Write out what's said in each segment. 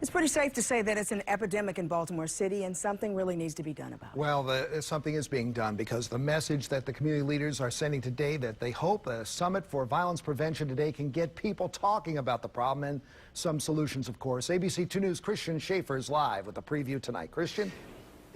It's pretty safe to say that it's an epidemic in Baltimore City, and something really needs to be done about it. Well, something is being done, because the message that the community leaders are sending today, that they hope a summit for violence prevention today can get people talking about the problem and some solutions, of course. ABC 2 News' Christian Schaffer is live with a preview tonight. Christian?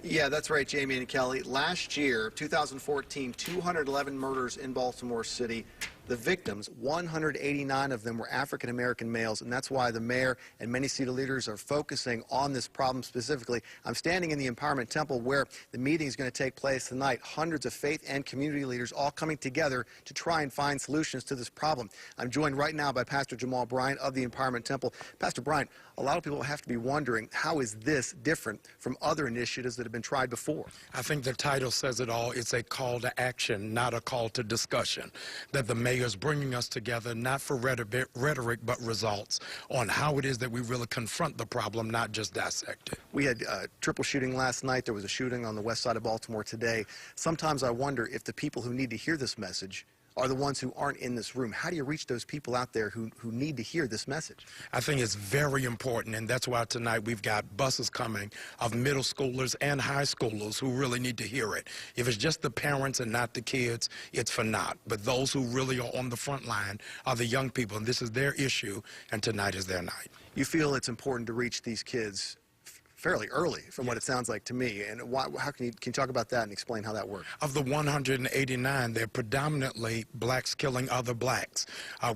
Yeah, that's right, Jamie and Kelly. Last year, 2014, 211 murders in Baltimore City. The victims, 189 of them were African-American males, and that's why the mayor and many city leaders are focusing on this problem specifically. I'm standing in the Empowerment Temple where the meeting is going to take place tonight. Hundreds of faith and community leaders all coming together to try and find solutions to this problem. I'm joined right now by Pastor Jamal Bryant of the Empowerment Temple. Pastor Bryant, a lot of people have to be wondering, how is this different from other initiatives that have been tried before? I think the title says it all. It's a call to action, not a call to discussion. That the mayor is bringing us together, not for rhetoric, but results on how it is that we really confront the problem, not just dissect it. We had a triple shooting last night. There was a shooting on the west side of Baltimore today. Sometimes I wonder if the people who need to hear this message are the ones who aren't in this room. How do you reach those people out there who need to hear this message? I think it's very important, and that's why tonight we've got buses coming of middle schoolers and high schoolers who really need to hear it. If it's just the parents and not the kids, it's for naught. But those who really are on the front line are the young people, and this is their issue, and tonight is their night. You feel it's important to reach these kids fairly early, from what it sounds like to me. And how can you talk about that and explain how that works? Of the 189, they're predominantly blacks killing other blacks.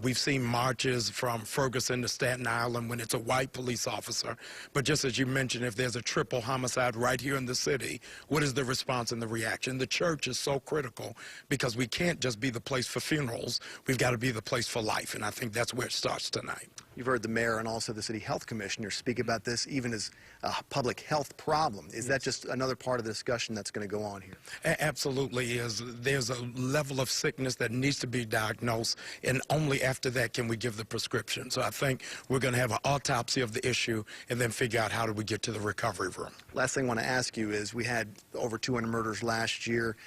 We've seen marches from Ferguson to Staten Island when it's a white police officer. But just as you mentioned, if there's a triple homicide right here in the city, what is the response and the reaction? The church is so critical, because we can't just be the place for funerals. We've got to be the place for life, and I think that's where it starts tonight. You've heard the mayor and also the city health commissioner speak about this even as a public health problem. Is that just another part of the discussion that's going to go on here? Absolutely is. There's a level of sickness that needs to be diagnosed, and only after that can we give the prescription. So I think we're going to have an autopsy of the issue and then figure out how do we get to the recovery room. Last thing I want to ask you is, we had over 200 murders last year.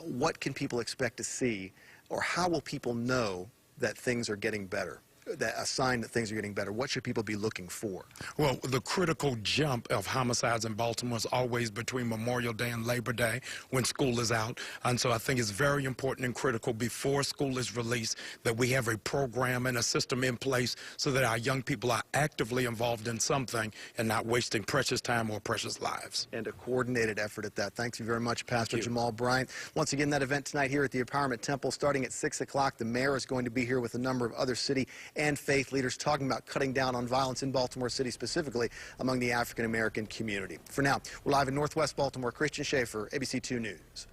What can people expect to see, or how will people know that things are getting better? A sign that things are getting better? What should people be looking for? Well, the critical jump of homicides in Baltimore is always between Memorial Day and Labor Day, when school is out. And so I think it's very important and critical before school is released that we have a program and a system in place so that our young people are actively involved in something and not wasting precious time or precious lives. And a coordinated effort at that. Thank you very much, Pastor Jamal Bryant. Once again, that event tonight here at the Empowerment Temple starting at 6 o'clock. The mayor is going to be here with a number of other city and faith leaders talking about cutting down on violence in Baltimore City, specifically among the African-American community. For now, we're live in Northwest Baltimore. Christian Schaffer, ABC 2 News.